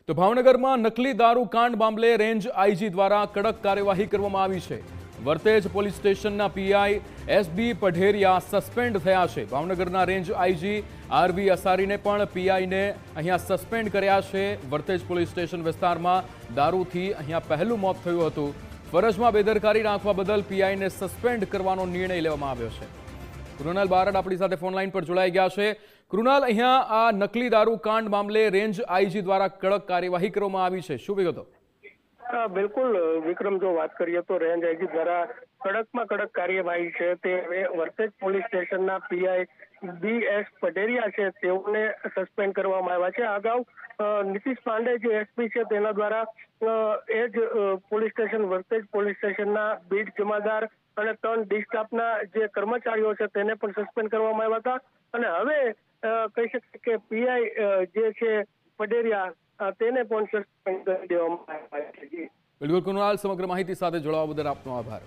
તો ભાવનગરમાં નકલી દારૂ કાંડ મામલે રેન્જ આઈજી દ્વારા કડક કાર્યવાહી કરવામાં આવી છે। વર્તેજ પોલીસ સ્ટેશનના પીઆઈ એસબી પઢેરિયા સસ્પેન્ડ થયા છે। ભાવનગરના રેન્જ આઈજી આરવી અસારીને પણ પીઆઈને અહીંયા સસ્પેન્ડ કર્યા છે। વર્તેજ પોલીસ સ્ટેશન વિસ્તારમાં દારૂથી અહીંયા પહેલું મોત થયું હતું। ફરજમાં બેદરકારી રાખવા બદલ પીઆઈને સસ્પેન્ડ કરવાનો નિર્ણય લેવામાં આવ્યો છે। કૃણાલ બારડ આપણી સાથે ફોન લાઈન પર જોડાઈ ગયા છે। કૃણાલ, અહીંયા આ નકલી દારૂ કાંડ મામલે રેન્જ આઈજી દ્વારા કડક કાર્યવાહી કરવામાં આવી છે, શું વિગતો? બિલકુલ વિક્રમ, જો વાત કરીએ તો રેન્જ આઈજી દ્વારા કડકમાં કડક કાર્યવાહી છે તે વર્તેજ પોલીસ સ્ટેશનના પીઆઈ બીએસ પઢેરિયા છે તેઓને સસ્પેન્ડ કરવામાં આવ્યા છે। અગાઉ નીતિશ પાંડે જે એસપી છે તેના દ્વારા એ જ પોલીસ સ્ટેશન વર્તેજ પોલીસ સ્ટેશનના બીટ જમાદાર અને 3 ડી સ્ટાફના જે કર્મચારીઓ છે તેને પણ સસ્પેન્ડ કરવામાં આવ્યા હતા અને હવે કહી શકાય કે પીઆઈ જે છે પઢેરિયા તેને પણ સસ્પેન્ડ કરી દેવામાં આવ્યા છે। બિલકુલ કૃણાલ, સમગ્ર માહિતી સાથે જોડાવા બદલ આપનો આભાર।